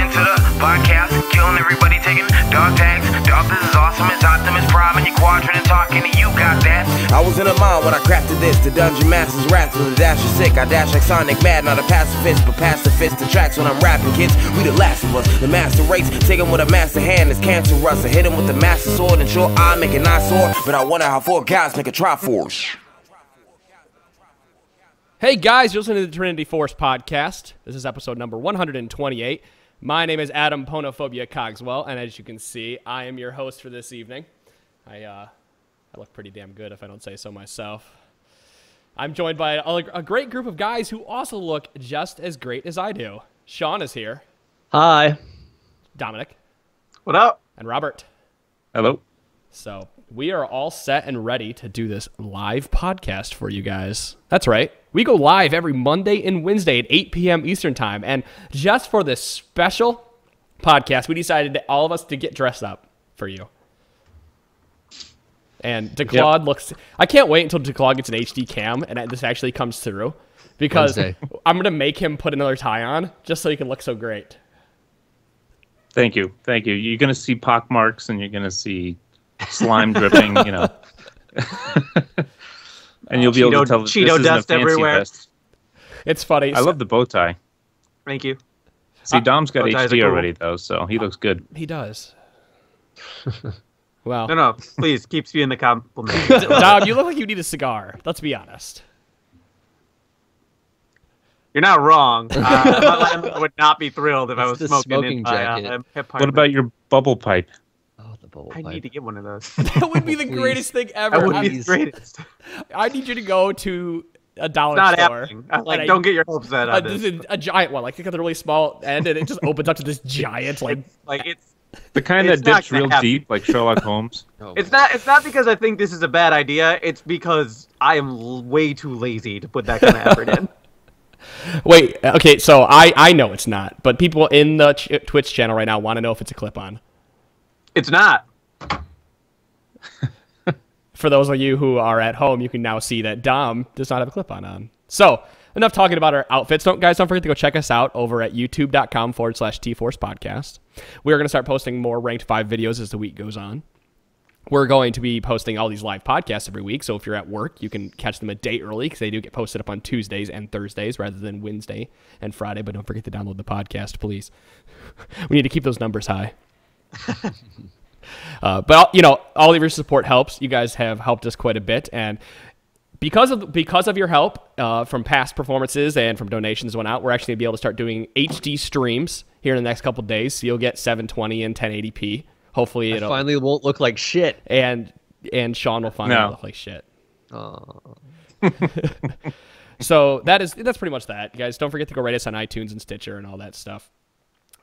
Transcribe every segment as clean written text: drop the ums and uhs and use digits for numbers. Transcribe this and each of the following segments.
Welcome to the podcast, killing everybody, taking dog tags. Dog, this is awesome, it's Optimus Prime, and your quadrant and talking, and you got that. I was in a mind when I crafted this. The dungeon master's wrath with a dash of sick. I dash like Sonic Mad, not a pacifist, but pacifist. The tracks when I'm rapping, kids, we the last of us. The master race, take him with a master hand, it's cancerous. I hit him with the master sword, and sure, I make an eyesore, but I wonder how 4 guys make a Triforce. Hey guys, you're listening to the Trinity Force podcast. This is episode number 128. My name is Adam Ponophobia Cogswell, and as you can see, I am your host for this evening. I look pretty damn good if I don't say so myself. I'm joined by a great group of guys who also look just as great as I do. Sean is here. Hi. Dominic. What up? And Robert. Hello. So we are all set and ready to do this live podcast for you guys. That's right. We go live every Monday and Wednesday at 8 p.m. Eastern Time. And just for this special podcast, we decided all of us to get dressed up for you. And DeClaude looks... I can't wait until DeClaude gets an HD cam and this actually comes through. Because I'm going to make him put another tie on just so he can look so great. Thank you. Thank you. You're going to see pock marks and you're going to see slime dripping, you know. And you'll be able to tell this isn't a fancy vest. It's funny. I love the bow tie. Thank you. See, Dom's got HD cool. already, though, so he looks good. He does. Wow. No, please, keep spewing the compliment. Dom, you look like you need a cigar. Let's be honest. You're not wrong. My landlord would not be thrilled if I was smoking jacket. What about your bubble pipe? Oh, the bubble I pipe. need to get one of those. That would be the greatest thing ever. That would be the greatest. I need you to go to a dollar It's not store. happening. Don't get your hopes set on this. A giant one, like a really small end, and it just opens up to this giant, It's The kind It's that dips not gonna real happen. deep, like Sherlock Holmes. It's not because I think this is a bad idea. It's because I am way too lazy to put that kind of effort in. Wait, okay, so I know it's not, but people in the Twitch channel right now want to know if it's a clip-on. It's not. For those of you who are at home, you can now see that Dom does not have a clip-on on. So, enough talking about our outfits. Guys, don't forget to go check us out over at youtube.com/TForce Podcast. We are going to start posting more Ranked 5 videos as the week goes on. We're going to be posting all these live podcasts every week, so if you're at work, you can catch them a day early because they do get posted up on Tuesdays and Thursdays rather than Wednesday and Friday, but don't forget to download the podcast, please. We need to keep those numbers high. But, you know, all of your support helps. You guys have helped us quite a bit, and because of your help from past performances and from donations went out, we're actually going to be able to start doing HD streams here in the next couple of days, so you'll get 720 and 1080p. Hopefully it'll finally won't look like shit. And Sean will finally look like shit. Oh. So that's pretty much that. You guys, don't forget to go rate us on iTunes and Stitcher and all that stuff.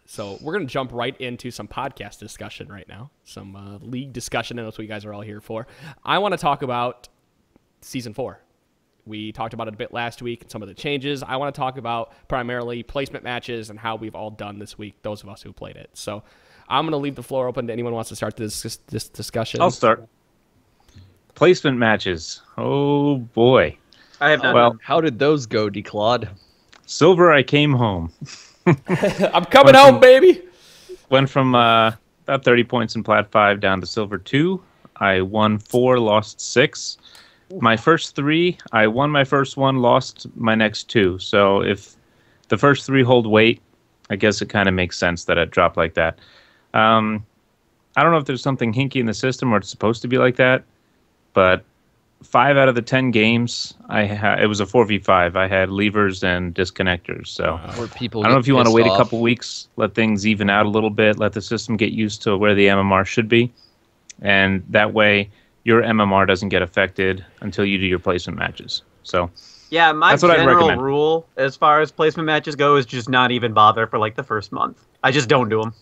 So we're going to jump right into some podcast discussion right now. Some league discussion, and that's what you guys are all here for. I want to talk about Season 4. We talked about it a bit last week and some of the changes. I want to talk about primarily placement matches and how we've all done this week, those of us who played it. So I'm going to leave the floor open to anyone who wants to start this discussion. I'll start. Placement matches. Oh, boy. I have not. Well, How did those go, DeClaude? Silver, I came home. I'm coming home, baby. Went from about 30 points in Plat 5 down to Silver 2. I won 4, lost 6. My first 3, I won my first one, lost my next 2. So if the first 3 hold weight, I guess it kind of makes sense that it dropped like that. I don't know if there's something hinky in the system or it's supposed to be like that, but 5 out of the 10 games, it was a 4v5. I had levers and disconnectors. So I don't know if you want to wait a couple weeks, let things even out a little bit, let the system get used to where the MMR should be, and that way your MMR doesn't get affected until you do your placement matches. So yeah, my that's what I'd general recommend. rule as far as placement matches go is just not even bother for like the first month. I just don't do them.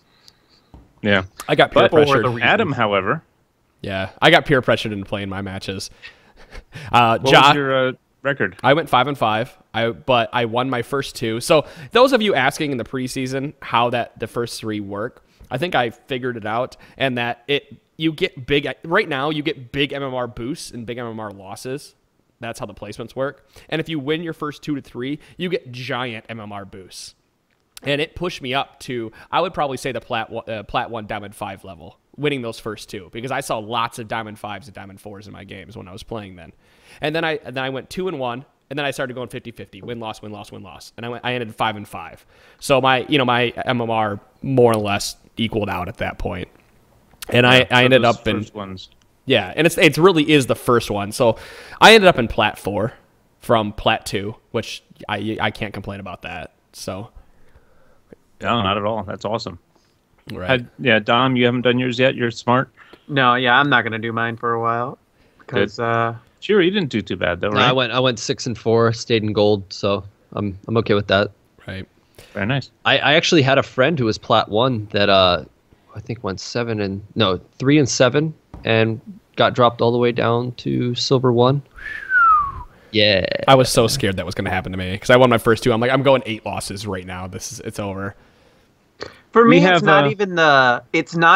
Yeah, I got peer pressured. Adam, however, I got peer pressured into playing my matches. what was your record? I went 5-5. But I won my first 2. So those of you asking in the preseason how the first 3 work, I think I figured it out, and that you get big right now. You get big MMR boosts and big MMR losses. That's how the placements work. And if you win your first 2 to 3, you get giant MMR boosts. And it pushed me up to, I would probably say the Plat 1, Diamond 5 level, winning those first two, because I saw lots of Diamond 5s and Diamond 4s in my games when I was playing then. And then I went 2-1, and then I started going 50-50, win-loss, win-loss, win-loss. And I ended 5-5. So my MMR more or less equaled out at that point. And I ended up in ones. Yeah, and it really is the first one. So I ended up in Plat 4 from Plat 2, which I can't complain about that. So No, not at all. That's awesome. right. Yeah, Dom, you haven't done yours yet. You're smart. No, yeah, I'm not gonna do mine for a while because Sure, you didn't do too bad though, No, right? I went 6-4, stayed in gold, so I'm okay with that. Right. Very nice. I actually had a friend who was Plat 1 that I think went 3-7 and got dropped all the way down to Silver 1. Yeah. I was so scared that was going to happen to me because I won my first two. I'm like, I'm going 8 losses right now. It's over. for me, We it's have, not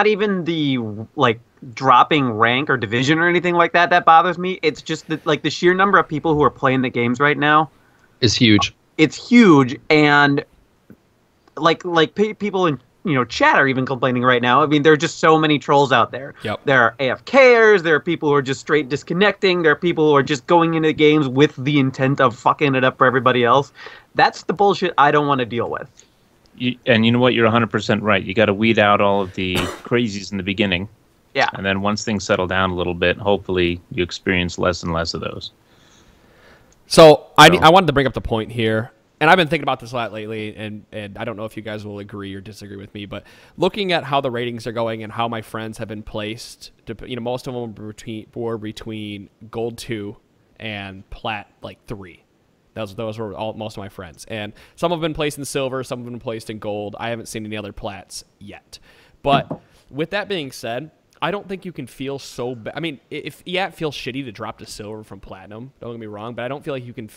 even the like dropping rank or division or anything like that bothers me. It's just the sheer number of people who are playing the games right now Is huge. it's huge, and people in chat are even complaining right now. I mean, there are just so many trolls out there. Yep. There are AFKers, there are people who are just straight disconnecting, there are people who are just going into the games with the intent of fucking it up for everybody else. That's the bullshit I don't want to deal with. And you know what? You're 100% right. You got to weed out all of the crazies in the beginning. Yeah. And then once things settle down a little bit, hopefully you experience less and less of those. So I wanted to bring up the point here, and I've been thinking about this a lot lately, and I don't know if you guys will agree or disagree with me, but looking at how the ratings are going and how my friends have been placed, most of them were between Gold 2 and Plat 3. Those were most of my friends, and some have been placed in Silver, some have been placed in Gold. I haven't seen any other Plats yet, but with that being said, I don't think you can feel so bad. I mean, it feels shitty to drop to Silver from Platinum. Don't get me wrong, but I don't feel like you can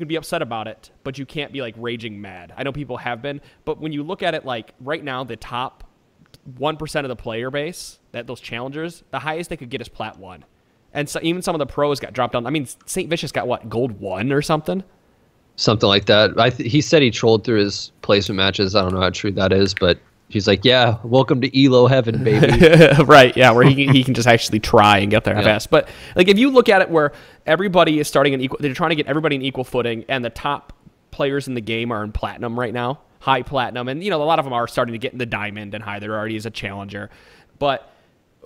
be upset about it, but you can't be like raging mad. I know people have been, but when you look at it like right now, the top 1% of the player base, those challengers, the highest they could get is Plat 1. And so even some of the pros got dropped down. I mean, St. Vicious got what, Gold 1 or something? Something like that. He said he trolled through his placement matches. I don't know how true that is, but he's like, yeah, welcome to ELO heaven, baby. Right, yeah, where he can just actually try and get there fast. But like if you look at it where everybody is starting they're trying to get everybody in equal footing, and the top players in the game are in Platinum right now, high Platinum, and a lot of them are starting to get in the Diamond and high. There already is a challenger. But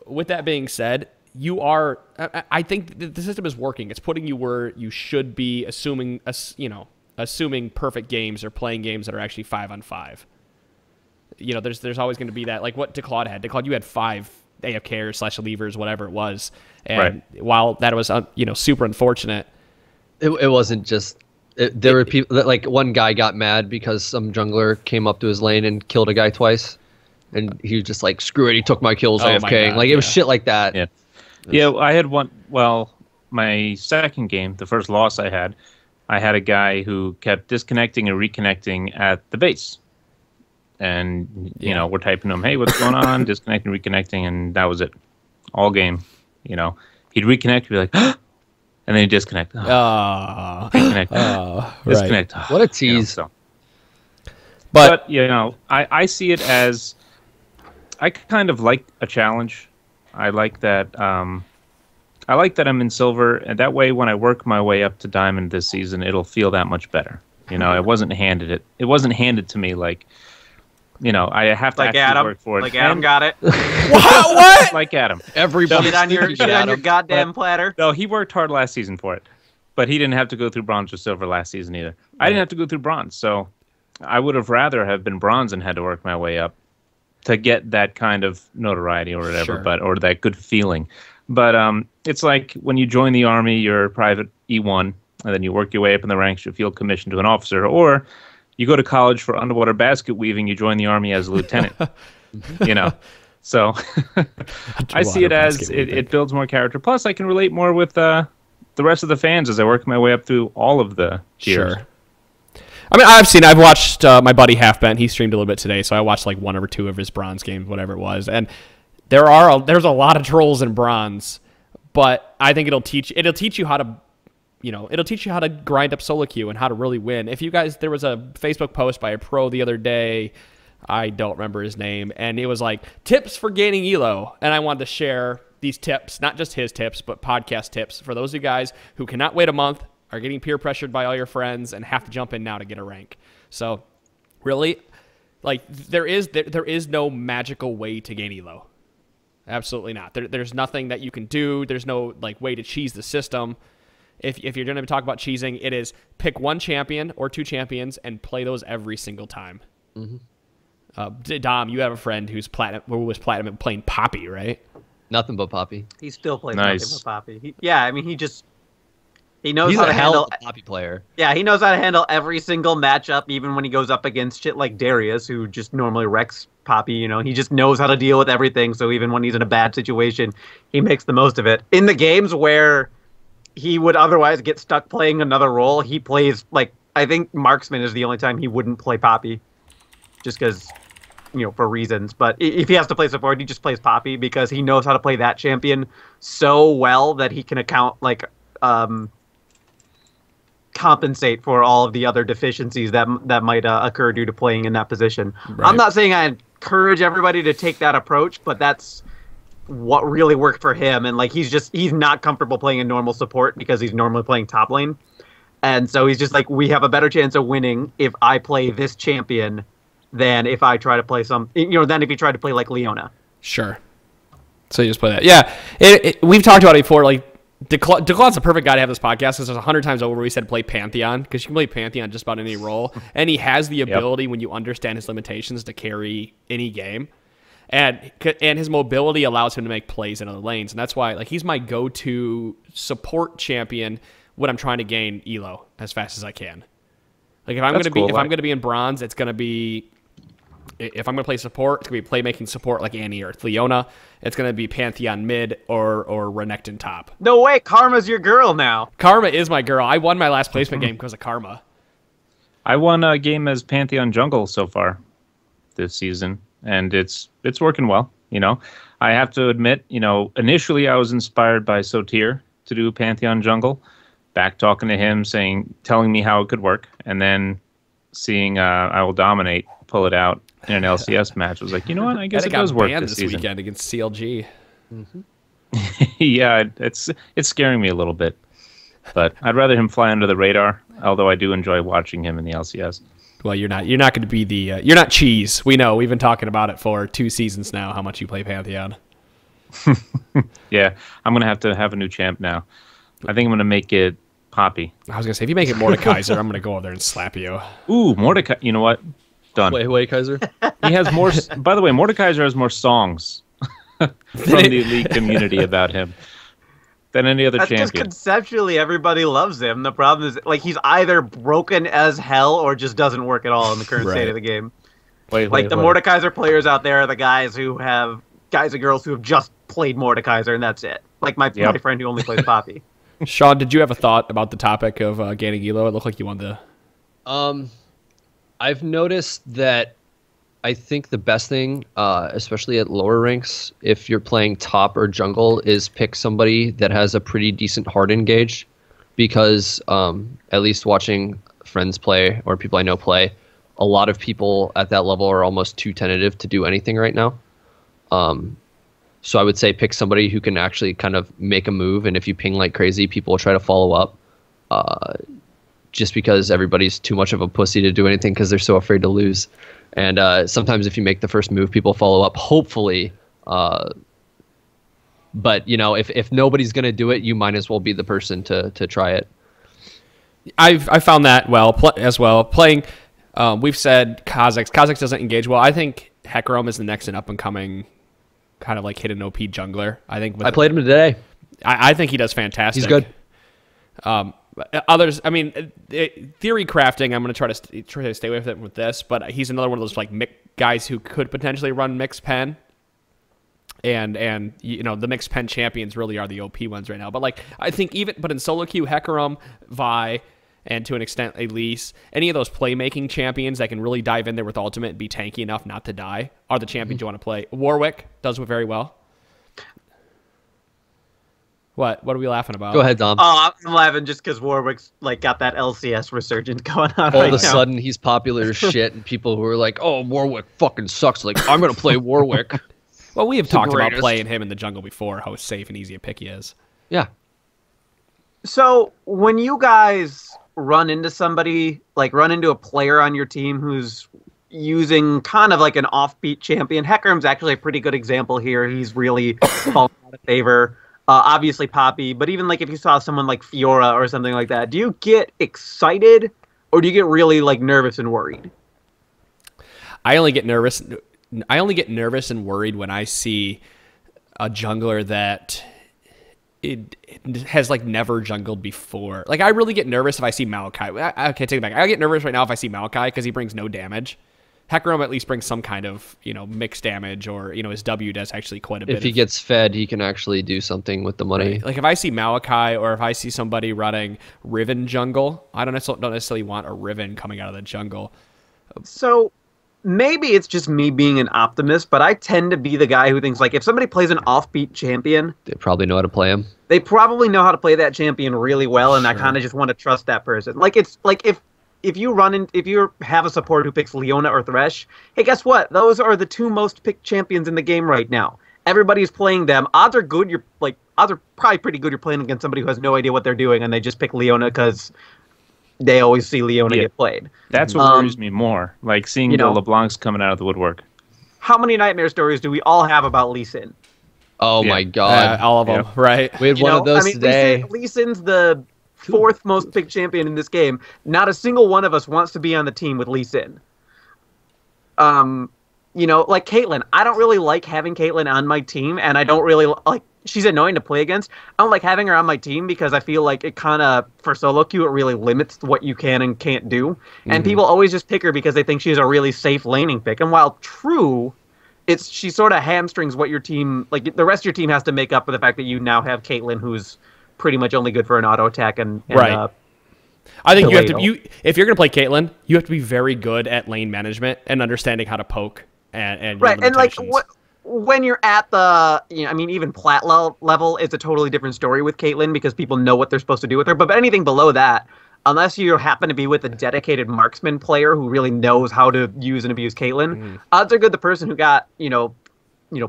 with that being said, I think the system is working. It's putting you where you should be, assuming perfect games or playing games that are actually 5-on-5. There's always going to be that, like what DeClaude had. DeClaude, you had 5 AFKers / levers, whatever it was. And while that was, super unfortunate. It wasn't just, there were people that, like, one guy got mad because some jungler came up to his lane and killed a guy twice. And he was just like, screw it, he took my kills AFK. God, it was shit like that. Yeah. Yeah, I had one. Well, my second game, the first loss I had a guy who kept disconnecting and reconnecting at the base. And, we're typing to him, hey, what's going on? Disconnecting, reconnecting, and that was it. All game. He'd reconnect, be like, and then he'd disconnect. Reconnect. Disconnect. Right. What a tease. But I see it as, I kind of like a challenge. I like that. I'm in Silver, and that way, when I work my way up to Diamond this season, it'll feel that much better. It wasn't handed. It wasn't handed to me like, I have to actually work for it. Like Adam got it. what? Like Adam. Everybody Get on your goddamn platter. No, he worked hard last season for it, but he didn't have to go through Bronze or Silver last season either. I didn't have to go through Bronze, so I would have rather have been Bronze and had to work my way up to get that kind of notoriety or whatever, or that good feeling. But it's like when you join the army, you're a private E1, and then you work your way up in the ranks, you feel commissioned to an officer, or you go to college for underwater basket weaving, you join the army as a lieutenant. So I see it as it builds more character. Plus, I can relate more with the rest of the fans as I work my way up through all of the tiers. Sure. I mean, I've watched my buddy Halfbent. He streamed a little bit today, so I watched like 1 or 2 of his Bronze games, whatever it was. And there's a lot of trolls in Bronze, but I think it'll teach you how to it'll teach you how to grind up solo queue and how to really win. If you guys, there was a Facebook post by a pro the other day, I don't remember his name, and it was like tips for gaining elo, and I wanted to share these tips, not just his tips, but podcast tips for those of you guys who cannot wait a month, are getting peer pressured by all your friends, and have to jump in now to get a rank. So really, like, there is no magical way to gain elo. Absolutely not. There's nothing that you can do. There's no like way to cheese the system. If you're going to talk about cheesing, it is pick one champion or two champions and play those every single time. Dom, you have a friend who's platinum and playing Poppy, right? Nothing but Poppy. He's still playing Nice. nothing but Poppy. He knows He's how a to hell handle. of a Poppy player. Yeah, he knows how to handle every single matchup, even when he goes up against shit like Darius, who just normally wrecks Poppy. He just knows how to deal with everything. So even when he's in a bad situation, he makes the most of it. In the games where he would otherwise get stuck playing another role, he plays, like, I think Marksman is the only time he wouldn't play Poppy, just because, for reasons. But if he has to play support, he just plays Poppy because he knows how to play that champion so well that he can compensate for all of the other deficiencies that might occur due to playing in that position. Right. I'm not saying I encourage everybody to take that approach, but that's what really worked for him. And like he's not comfortable playing in normal support because he's normally playing top lane. And so he's just like, we have a better chance of winning if I play this champion than if I try to play than if you try to play like Leona. Sure. So you just play that. Yeah. We've talked about it before. Like, Declaw's the perfect guy to have this podcast because there's 100 times over where we said play Pantheon because you can play Pantheon just about any role. And he has the ability, when you understand his limitations, to carry any game. And his mobility allows him to make plays in other lanes. And that's why, like, he's my go-to support champion when I'm trying to gain elo as fast as I can. Like, if I'm going to be in bronze, it's going to be, if I'm going to play support, it's going to be playmaking support like Annie or Leona. It's going to be Pantheon mid or Renekton top. No way, Karma's your girl now. Karma is my girl. I won my last placement game because of Karma. I won a game as Pantheon jungle so far this season, and it's working well. I have to admit, initially I was inspired by Sotir to do Pantheon jungle, back talking to him, telling me how it could work, and then seeing I Will Dominate pull it out in an LCS match. I was like, you know what? I guess it does work this season. Weekend against CLG. Yeah, it's scaring me a little bit, but I'd rather him fly under the radar. Although I do enjoy watching him in the LCS. Well, you're not going to be the you're not cheese. We know. We've been talking about it for 2 seasons now. How much you play Pantheon? Yeah, I'm gonna have a new champ now. I think I'm gonna make it Poppy. I was gonna say, if you make it Mordekaiser, I'm gonna go over there and slap you. Ooh, Mordecai. You know what? Done. Wait, Kaiser. He has more. By the way, Mordekaiser has more songs from the elite community about him than any other That's champion. just conceptually everybody loves him. The problem is, like, he's either broken as hell or just doesn't work at all in the current state of the game. Wait, the Mordekaiser players out there are the guys and girls who have just played Mordekaiser, and that's it. Like my friend who only plays Poppy. Sean, did you have a thought about the topic of gaining elo? It looked like you wanted to. I've noticed that I think the best thing, especially at lower ranks, if you're playing top or jungle, is pick somebody that has a pretty decent hard engage, because at least watching friends play or people I know play, a lot of people at that level are almost too tentative to do anything right now. So I would say pick somebody who can actually kind of make a move, and if you ping like crazy, people will try to follow up. Just because everybody's too much of a pussy to do anything because they're so afraid to lose. And sometimes if you make the first move, people follow up, hopefully. But, if nobody's going to do it, you might as well be the person to try it. I found that as well. Playing, we've said Kha'Zix. Kha'Zix doesn't engage well. I think Hecarim is the next and up-and-coming kind of like hidden OP jungler. I played him today. I think he does fantastic. He's good. Others, I mean, theory crafting, I'm going to try to stay away with this, but he's another one of those like guys who could potentially run mixed pen. And the mixed pen champions really are the OP ones right now. But like I think but in solo queue, Hecarim, Vi, and to an extent Elise, any of those playmaking champions that can really dive in there with ultimate and be tanky enough not to die are the champions you want to play. Warwick does it very well. What are we laughing about? Go ahead, Dom. Oh, I'm laughing just because Warwick's like got that LCS resurgence going on All right of a now. sudden, he's popular as shit, and people who are like, "Oh, Warwick fucking sucks." Like, I'm gonna play Warwick. Well, we have the talked about greatest. playing him in the jungle before, how safe and easy a pick he is. Yeah. So when you guys run into somebody, like run into a player on your team who's using kind of like an offbeat champion, Hecarim's actually a pretty good example here. He's really fallen out of favor. Obviously Poppy, but even like if you saw someone like Fiora or something like that, do you get excited or do you get really like nervous and worried? I only get nervous and worried when I see a jungler that it has like never jungled before. Like I really get nervous if I see Maokai. Okay, take it back. I get nervous right now if I see Maokai because he brings no damage. Hecarim at least brings some kind of, mixed damage, or, his W does actually quite a bit. If he gets fed, he can actually do something with the money. Right. Like if I see Maokai, or if I see somebody running Riven jungle, I don't necessarily want a Riven coming out of the jungle. So maybe it's just me being an optimist, but I tend to be the guy who thinks like if somebody plays an offbeat champion, They probably know how to play him. they probably know how to play that champion really well, and I kind of just want to trust that person. Like it's like if you have a support who picks Leona or Thresh, hey, guess what? Those are the two most picked champions in the game right now. Everybody's playing them. Odds are good. Odds are probably pretty good. You're playing against somebody who has no idea what they're doing, and they just pick Leona because they always see Leona get played. That's what worries me more. Like seeing the LeBlancs coming out of the woodwork. How many nightmare stories do we all have about Lee Sin? Oh my god. All of them, right? We had one of those today. Lee Sin's the fourth most picked champion in this game. Not a single one of us wants to be on the team with Lee Sin. Like Caitlyn. I don't really like having Caitlyn on my team, and I don't really like. She's annoying to play against. I don't like having her on my team because I feel like it kind of, for solo queue, it really limits what you can and can't do. And people always just pick her because they think she's a really safe laning pick. And while true, she sort of hamstrings what your team, like the rest of your team has to make up for the fact that you now have Caitlyn, who's pretty much only good for an auto attack and right. I think you have to. If you're going to play Caitlyn, you have to be very good at lane management and understanding how to poke and right. And like when you're at the, even plat level, it's a totally different story with Caitlyn because people know what they're supposed to do with her. But anything below that, unless you happen to be with a dedicated marksman player who really knows how to use and abuse Caitlyn, odds are good the person who got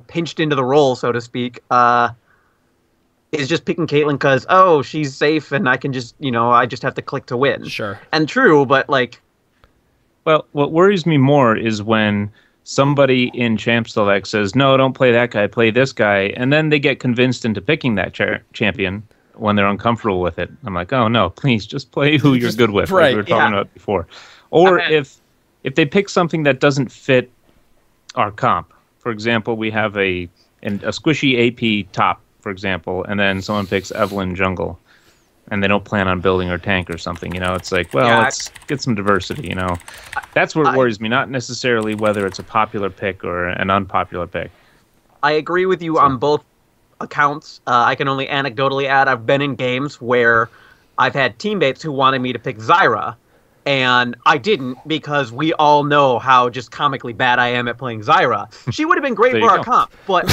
pinched into the role, so to speak, is just picking Caitlyn because, oh, she's safe and I can just, I just have to click to win. Sure. And true, but like... Well, what worries me more is when somebody in Champ Select says, no, don't play that guy, play this guy, and then they get convinced into picking that champion when they're uncomfortable with it. I'm like, oh, no, please, just play who you're good with, right, like we were talking about before. Or if they pick something that doesn't fit our comp. For example, we have a squishy AP top, for example, and then someone picks Evelyn jungle, and they don't plan on building her tank or something. It's like, well, let's get some diversity. That's what worries me, not necessarily whether it's a popular pick or an unpopular pick. I agree with you on both accounts. I can only anecdotally add I've been in games where I've had teammates who wanted me to pick Zyra, and I didn't because we all know how just comically bad I am at playing Zyra. She would have been great for our comp, but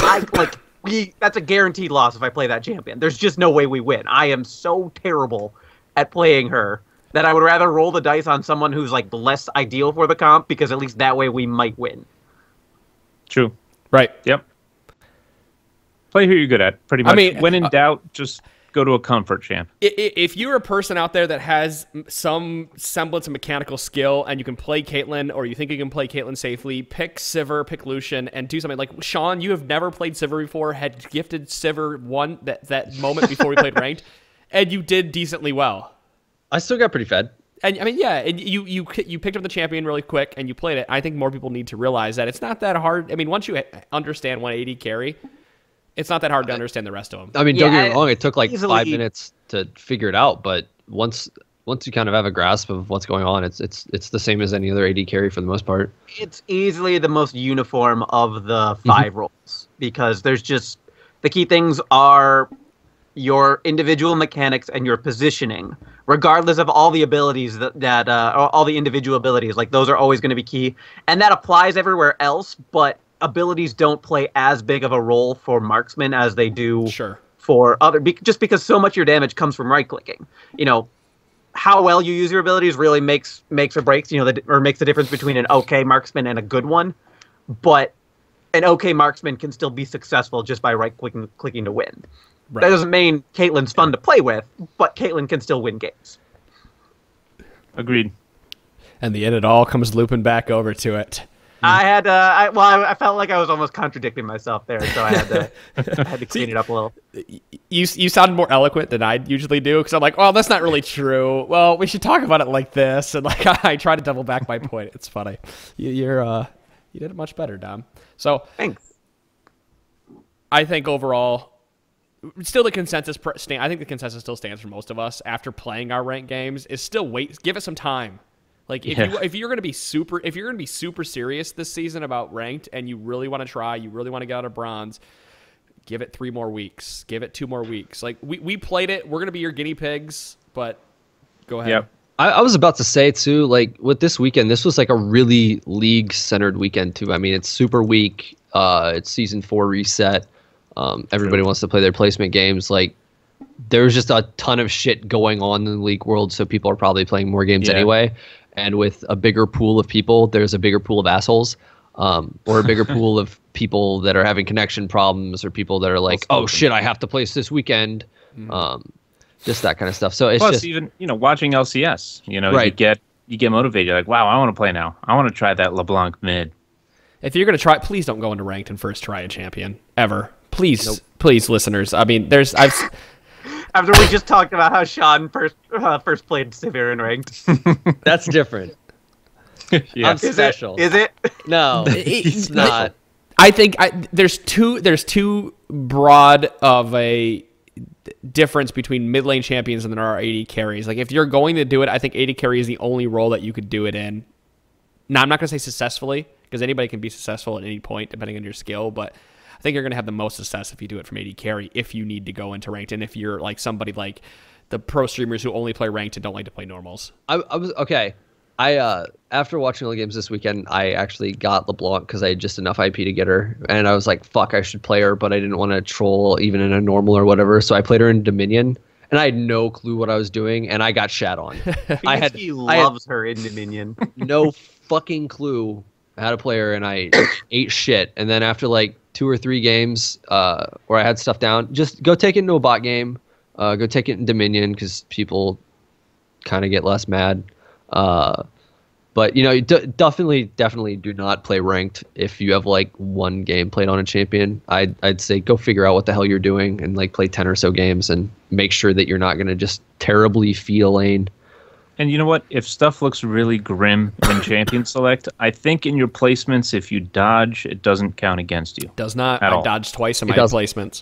that's a guaranteed loss if I play that champion. There's just no way we win. I am so terrible at playing her that I would rather roll the dice on someone who's like less ideal for the comp because at least that way we might win. True. Right. Yep. Play who you're good at, pretty much. When in doubt, just go to a comfort champ. If you're a person out there that has some semblance of mechanical skill and you can play Caitlyn, or you think you can play Caitlyn safely, pick Sivir, pick Lucian, and do something. Like Sean, you have never played Sivir before, had gifted Sivir that moment before we played ranked, and you did decently well. I still got pretty fed. And and you picked up the champion really quick and you played it. I think more people need to realize that it's not that hard. Once you understand 180 carry, it's not that hard to understand the rest of them. Don't get me wrong. It took like 5 minutes to figure it out, but once you kind of have a grasp of what's going on, it's the same as any other AD carry for the most part. It's easily the most uniform of the 5 roles because there's just the key things are your individual mechanics and your positioning, regardless of all the abilities that all the individual abilities. Like those are always going to be key, and that applies everywhere else. But abilities don't play as big of a role for marksmen as they do for just because so much of your damage comes from right clicking. How well you use your abilities really makes or breaks, or makes the difference between an okay marksman and a good one. But an okay marksman can still be successful just by clicking to win. Right. That doesn't mean Caitlyn's fun to play with, but Caitlyn can still win games. Agreed. And the end, it all comes looping back over to it. I felt like I was almost contradicting myself there, so I had to clean it up a little. You sounded more eloquent than I usually do, because I'm like, well, that's not really true. Well, we should talk about it like this, and like I try to double back my point. It's funny. You did it much better, Dom. So thanks. I think overall, still the consensus. I think the consensus still stands for most of us after playing our ranked games. Is still give it some time. Like if you're gonna be super serious this season about ranked, and you really want to try, you really want to get out of bronze, give it 3 more weeks, give it 2 more weeks. Like we played it, we're gonna be your guinea pigs, but go ahead. Yep. I was about to say too, like with this weekend, this was like a really league centered weekend too. I mean, it's super weak. It's season 4 reset. Everybody wants to play their placement games. Like there's just a ton of shit going on in the league world, so people are probably playing more games anyway. And with a bigger pool of people, there's a bigger pool of assholes, or a bigger pool of people that are having connection problems, or people that are like, oh shit, I have to place this weekend. Just that kind of stuff. So it's plus just even watching LCS. Right. You get motivated. You're like, wow, I want to play now. I want to try that LeBlanc mid. If you're gonna try, please don't go into ranked and first try a champion ever. Please, please, listeners. I mean, After we just talked about how Sean first played Severe in ranked. that's different. Yeah. I'm special. Is it? No, it's not. I think there's too broad of a difference between mid lane champions and there are AD carries. Like if you're going to do it, I think AD carry is the only role that you could do it in. Now I'm not going to say successfully, because anybody can be successful at any point depending on your skill, but I think you're going to have the most success if you do it from AD carry, if you need to go into ranked, and if you're like somebody like the pro streamers who only play ranked and don't like to play normals. I was okay. After watching all the games this weekend, I actually got LeBlanc because I had just enough IP to get her, and I was like, "Fuck, I should play her," but I didn't want to troll even in a normal or whatever, so I played her in Dominion, and I had no clue what I was doing, and I got shat on. He loves her in Dominion. No fucking clue how to play her, and I ate shit. And then after like 2 or 3 games where I had stuff down, just go take it into a bot game, go take it in Dominion because people kind of get less mad. But definitely do not play ranked if you have like 1 game played on a champion. I'd say go figure out what the hell you're doing and like play 10 or so games and make sure that you're not going to just terribly feel lane. And you know what? If stuff looks really grim in champion select, I think in your placements, if you dodge, it doesn't count against you. Does not. I dodged twice in my placements.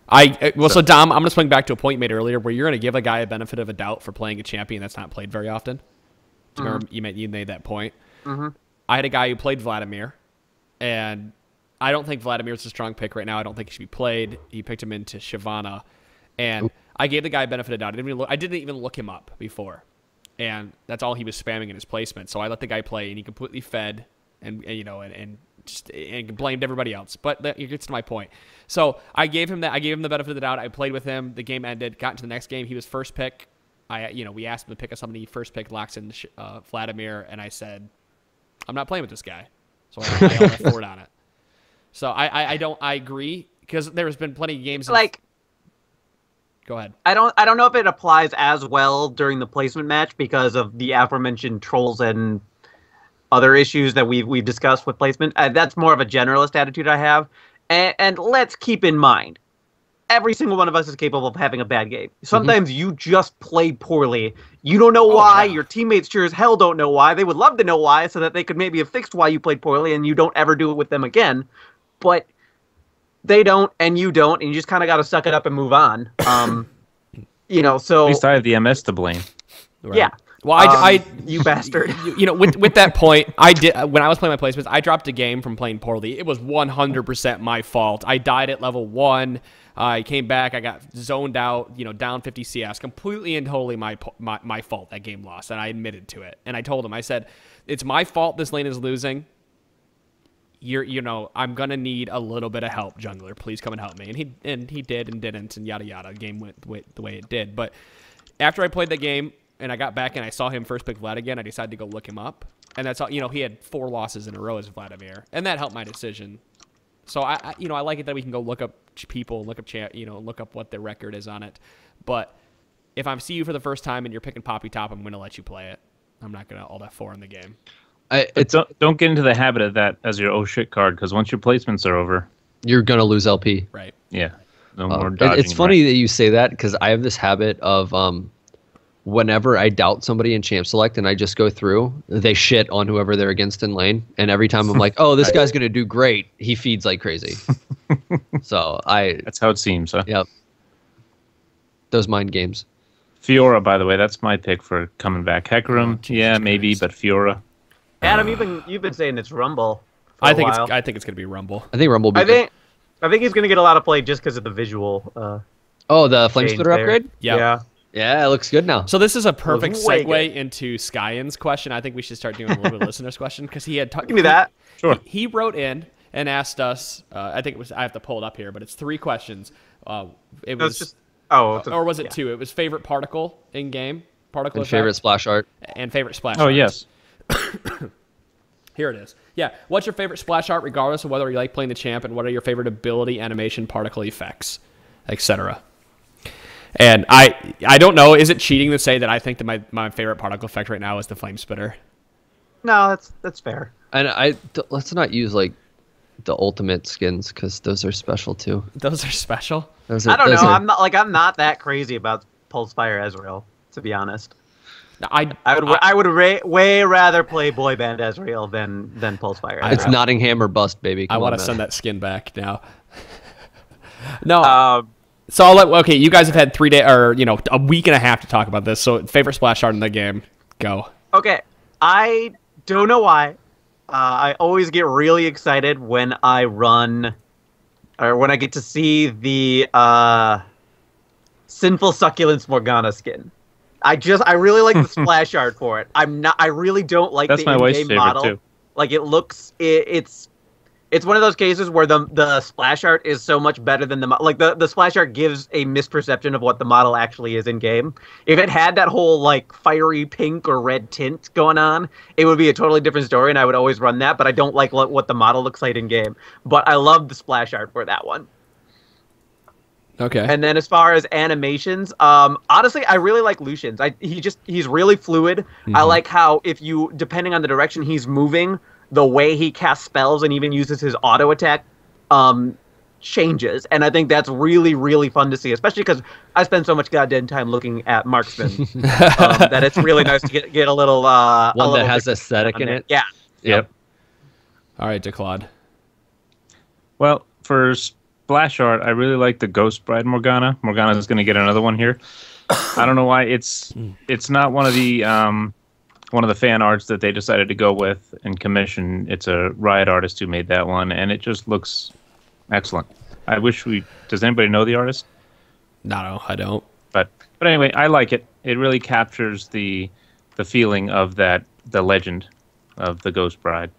So Dom, I'm going to swing back to a point you made earlier where you're going to give a guy a benefit of a doubt for playing a champion that's not played very often. Do you remember you made that point? Mm-hmm. I had a guy who played Vladimir, and I don't think Vladimir's a strong pick right now. I don't think he should be played. He picked him into Shyvana, and I gave the guy a benefit of doubt. I didn't even look him up before, and that's all he was spamming in his placement. So I let the guy play, and he completely fed, and blamed everybody else. But it gets to my point. So I gave him the benefit of the doubt. I played with him. The game ended. Got into the next game. He was first pick. We asked him to pick us somebody. First pick locks in Vladimir, and I said, I'm not playing with this guy. So I went forward on it. So I agree, because there's been plenty of games. Go ahead. I don't know if it applies as well during the placement match because of the aforementioned trolls and other issues that we've discussed with placement. That's more of a generalist attitude I have. And let's keep in mind, every single one of us is capable of having a bad game. Sometimes you just play poorly. You don't know why. Yeah. Your teammates sure as hell don't know why. They would love to know why so that they could maybe have fixed why you played poorly and you don't ever do it with them again. But they don't and you don't, and you just kind of got to suck it up and move on. So... At least I have the MS to blame. Right. Yeah. Well, you bastard. With that point, I did when I was playing my placements, I dropped a game from playing poorly. It was 100% my fault. I died at level 1. I came back. I got zoned out. Down 50 CS. Completely and totally my fault. That game lost, and I admitted to it. And I told him, I said, it's my fault. This lane is losing. I'm gonna need a little bit of help, jungler. Please come and help me. And he did and didn't, and yada yada. The game went the way it did. But after I played the game and I got back and I saw him first pick Vlad again, I decided to go look him up. And that's all. He had 4 losses in a row as Vladimir, and that helped my decision. So I like it that we can go look up people, look up what their record is on it. But if I see you for the first time and you're picking Poppy Top, I'm gonna let you play it. I'm not gonna alt F4 in the game. Don't get into the habit of that as your oh shit card, because once your placements are over, you're gonna lose LP. Right. Yeah. No more dodging. It's funny that you say that, because I have this habit of whenever I doubt somebody in champ select and I just go through, they shit on whoever they're against in lane, and every time I'm like, oh, this guy's gonna do great, he feeds like crazy. So that's how it seems, huh? Yep. Those mind games. Fiora, by the way, that's my pick for coming back. Hecarim, yeah, maybe, but Fiora. Adam, you've been saying it's Rumble. I think it's gonna be Rumble. I think Rumble. I think he's gonna get a lot of play just because of the visual. The flame splitter upgrade. Yeah. Yeah, it looks good now. So this is a perfect way segue into Skyen's question. I think we should start doing a little bit of listener's question, because he had Give me that. Sure. He wrote in and asked us. I think it was. I have to pull it up here, but it's 3 questions. It was just or was it 2? It was favorite particle in game, particle And favorite effect, splash art. and favorite splash. Oh art. yes. Here it is. Yeah. What's your favorite splash art, regardless of whether you like playing the champ, and what are your favorite ability, animation, particle effects, etc. And I don't know. Is it cheating to say that I think that my favorite particle effect right now is the flame spitter? No, that's fair. And let's not use like the ultimate skins, because those are special too. Those are special. I don't know. I'm not that crazy about Pulsefire Ezreal, to be honest. I would way rather play Boy Band Ezreal than Pulsefire Ezreal. It's Nottingham or bust, baby. I want to send that skin back now. No. So I'll let. Okay, you guys have had 3 days or a week and a half to talk about this. So favorite splash art in the game, go. Okay, I don't know why. I always get really excited when I run, or when I get to see the Sinful Succulence Morgana skin. I really like the splash art for it. I really don't like the in-game model. Too. Like it looks, it's one of those cases where the splash art is so much better than the splash art gives a misperception of what the model actually is in game. If it had that whole like fiery pink or red tint going on, it would be a totally different story, and I would always run that. But I don't like what the model looks like in game. But I love the splash art for that one. Okay. And then as far as animations, honestly, I really like Lucian's. He's really fluid. Mm-hmm. I like how depending on the direction he's moving, the way he casts spells and even uses his auto attack changes. And I think that's really, really fun to see, especially because I spend so much goddamn time looking at marksman that it's really nice to get a little... one that has aesthetic in it? Yeah. Yep. All right, DeClaude. Well, for splash art, I really like the Ghost Bride Morgana. Morgana is going to get another one here. I don't know why. It's not one of the fan arts that they decided to go with and commission. It's a Riot artist who made that one, and it just looks excellent. I wish does anybody know the artist? No, I don't. But anyway, I like it. It really captures the feeling of the legend of the Ghost Bride.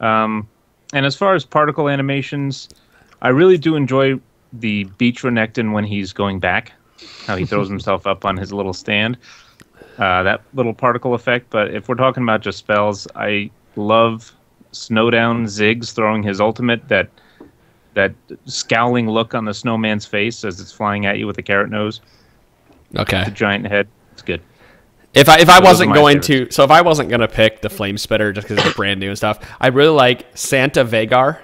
And as far as particle animations, I really do enjoy the Beach Renekton when he's going back, how he throws himself up on his little stand. That little particle effect. But if we're talking about just spells, I love Snowdown Ziggs throwing his ultimate, that scowling look on the snowman's face as it's flying at you with a carrot nose. Okay. The giant head. It's good. If I wasn't going to pick the Flame Spitter just because it's brand new and stuff, I really like Santa Vagar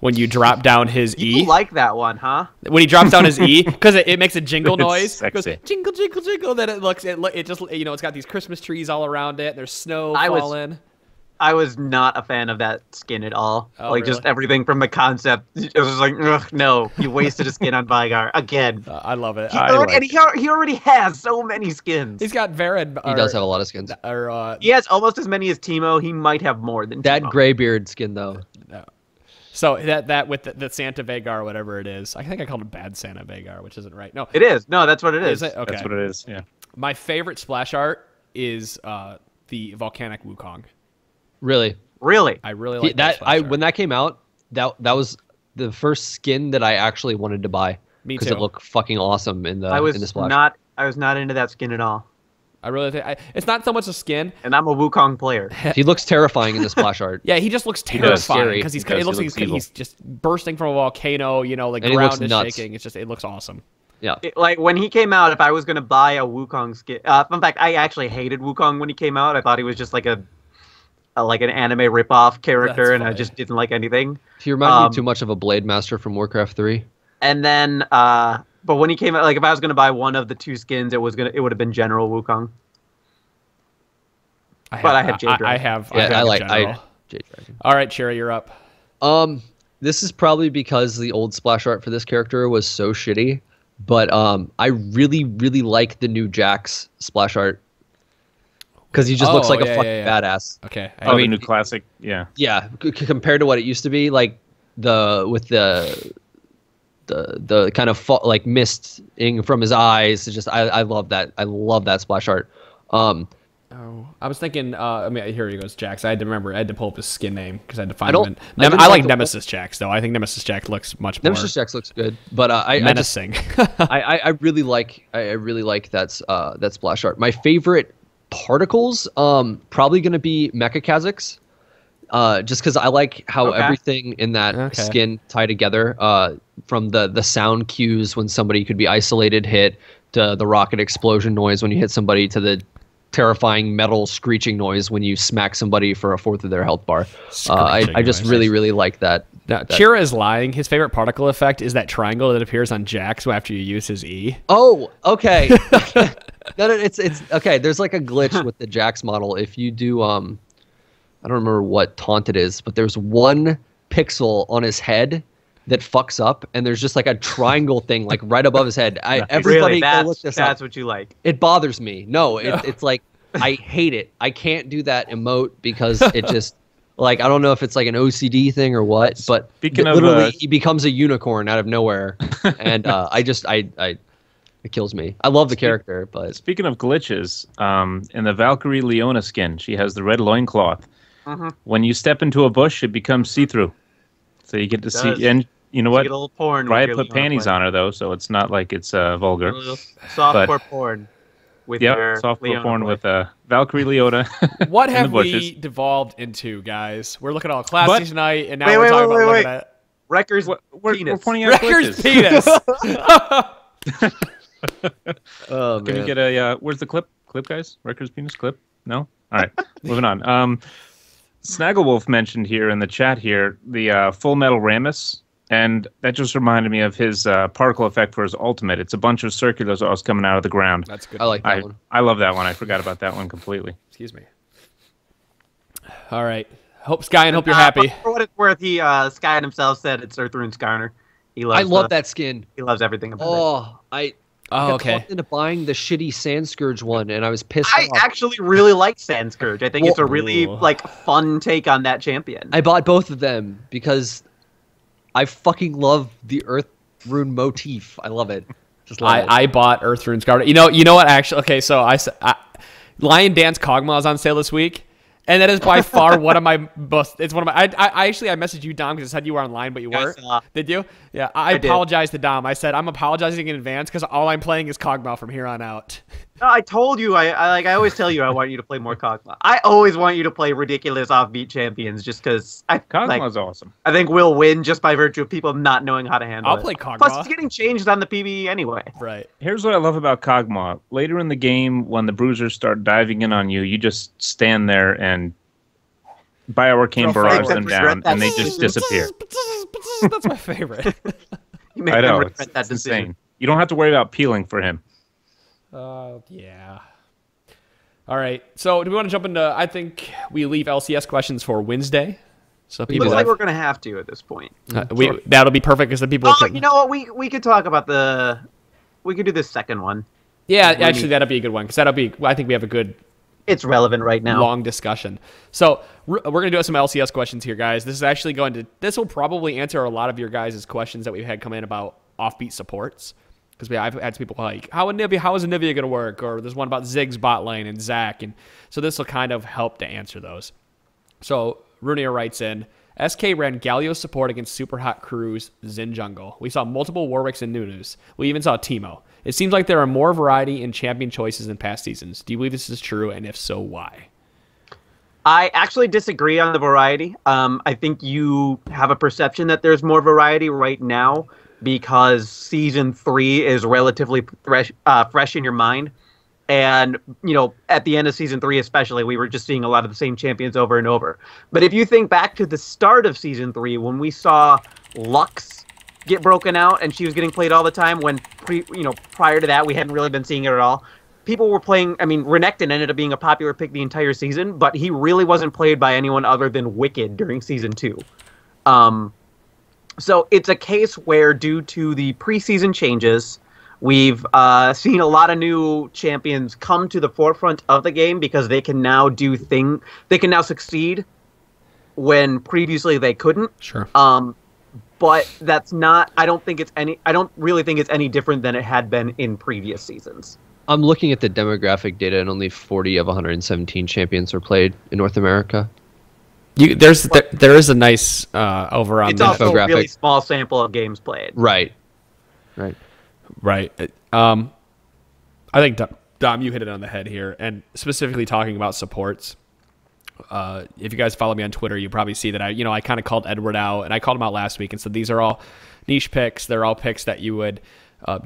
when you drop down his E. You like that one, huh? When he drops down his E, because it makes a jingle noise. Sexy. It goes jingle, jingle, jingle. Then it just it's got these Christmas trees all around it. There's snow falling. I was not a fan of that skin at all. Really? Just everything from the concept. It was like, ugh, no, you wasted a skin on Vygar again. I love it. He already has so many skins. He's got Varad. He does have a lot of skins. He has almost as many as Teemo. He might have more than that Teemo. Greybeard skin though. No. So that with the Santa Vagar or whatever it is, I think I called it Bad Santa Vagar, which isn't right. No, it is. No, that's what it is. Is it? Okay. That's what it is. Yeah. My favorite splash art is the volcanic Wukong. Really? Really? I really like when that came out, that was the first skin that I actually wanted to buy. Me because too. it looked fucking awesome in the splash. I was not into that skin at all. I really think it's not so much a skin. And I'm a Wukong player. He looks terrifying in the splash art. Yeah, he just looks terrifying because It looks like evil. he's just bursting from a volcano. You know, like And he ground looks is nuts. shaking. It looks awesome. Yeah. Like when he came out, if I was gonna buy a Wukong skin, in fact, I actually hated Wukong when he came out. I thought he was just like an anime ripoff character, That's and I funny. just didn't like anything. He reminded me too much of a Blade Master from Warcraft 3. And then, but when he came out, like if I was gonna buy one of the two skins, it would have been General Wukong. I have Jade Dragon. I have I Jade Dragon. All right, Cherry, you're up. This is probably because the old splash art for this character was so shitty, but I really, really like the new Jax splash art because he just looks like a fucking badass. Okay. I mean, the new classic. Yeah. Yeah, compared to what it used to be, like with the kind of like misting from his eyes. It's just I love that. I love that splash art. I was thinking. I mean, here he goes, Jax. I had to pull up his skin name because I had to find I him. didn't I like like the- Nemesis Jax though. I think Nemesis Jax looks much more Nemesis Jax looks good, but I just menacing. I really like that splash art. My favorite particles probably gonna be Mecha Kha'Zix. Just because I like how everything in that skin tie together. From the sound cues when somebody could be isolated hit, to the rocket explosion noise when you hit somebody, to the terrifying metal screeching noise when you smack somebody for a fourth of their health bar. I just really like that. Now, Chira is lying. His favorite particle effect is that triangle that appears on Jax after you use his E. Oh, okay. No, it's okay. There's like a glitch with the Jax model. If you do, I don't remember what taunt it is, but there's one pixel on his head that fucks up, and there's just like a triangle thing like right above his head. Everybody go look this up. That's what you like. It bothers me. No, it's like I hate it. I can't do that emote because it just like I don't know if it's like an OCD thing or what, but literally he becomes a unicorn out of nowhere, and it kills me. I love the character, but speaking of glitches, in the Valkyrie Leona skin, she has the red loincloth. When you step into a bush, it becomes see-through. So you get to see, and you know what? You get a little porn. Riot put panties on her though, so it's not like it's vulgar. Softcore porn. With softcore porn with Valkyrie Leona. What have we devolved into, guys? We're looking all classy tonight, and now we're talking about looking at Wrecker's We're pointing out Wrecker's glitches. penis. oh Can man. we get a where's the clip? Clip, guys? Wrecker's penis clip? No? All right, moving on. Snagglewolf mentioned here in the chat here the Full Metal Ramus, and that just reminded me of his particle effect for his ultimate. It's a bunch of circular saws coming out of the ground. That's good. I like that one. I love that one. I forgot about that one completely. Excuse me. All right. Hope Sky and hope you're happy. For what it's worth, Sky himself said it's Earthrune Skarner. I love that skin. He loves everything about it. I got talked into buying the shitty Sandscourge one, and I was pissed off. I actually really like Sandscourge. I think it's a really fun take on that champion. I bought both of them because I fucking love the Earth Rune motif. I love it. Just love it. I bought Earthrune's Garden. You know what? Actually, okay. So Lion Dance Kog'Maw is on sale this week, and that is by far one of my most. It's one of my. I messaged you, Dom, because it said you were online, but you weren't. Did you? Yeah. I apologized to Dom. I said I'm apologizing in advance because all I'm playing is Kog'Maw from here on out. No, I told you. I always tell you I want you to play more Kog'Maw. I always want you to play ridiculous offbeat champions just because Kog'Maw's awesome. I think we'll win just by virtue of people not knowing how to handle it. I'll play Kog'Maw. Plus, it's getting changed on the PvE anyway. Right. Here's what I love about Kog'Maw. Later in the game, when the bruisers start diving in on you, you just stand there and bioarcane barrage them down, and they just disappear. That's my favorite. You make I know, them regret that it's decision. insane. You don't have to worry about peeling for him. Yeah. All right. So do we want to jump into? I think we leave LCS questions for Wednesday. So people Looks like we're gonna have to at this point. that'll be perfect because the people. Oh, you know what? We could talk about we could do the second one. Yeah, actually, that'll be a good one because that'll be. I think we have a good. It's relevant right now. Long discussion. So we're going to do some LCS questions here, guys. This is actually going to. This will probably answer a lot of your guys' questions that we've had come in about offbeat supports. Because I've had people like, how is Anivia going to work? Or there's one about Zig's bot lane and Zach. And so this will kind of help to answer those. So Runia writes in, SK ran Galio support against Super Hot Crew's Xin Jungle. We saw multiple Warwicks and Nunus. We even saw Teemo. It seems like there are more variety in champion choices than past seasons. Do you believe this is true, and if so, why? I actually disagree on the variety. I think you have a perception that there's more variety right now because Season 3 is relatively fresh in your mind. And, at the end of Season 3 especially, we were just seeing a lot of the same champions over and over. But if you think back to the start of Season 3, when we saw Lux get broken out and she was getting played all the time, when prior to that we hadn't really been seeing it at all, people were playing. I mean, Renekton ended up being a popular pick the entire season, but he really wasn't played by anyone other than Wicked during Season 2. So it's a case where, due to the preseason changes, we've seen a lot of new champions come to the forefront of the game because they can now they can now succeed when previously they couldn't. Sure. But that's not. I don't really think it's any different than it had been in previous seasons. I'm looking at the demographic data, and only 40 of 117 champions are played in North America. There is a nice over on it's the also a infographic. really small sample of games played. Right. Right. I think, Dom, you hit it on the head here, and specifically talking about supports. If you guys follow me on Twitter, you probably see that I kind of called Edward out, and I called him out last week and said these are all niche picks. They're all picks that you would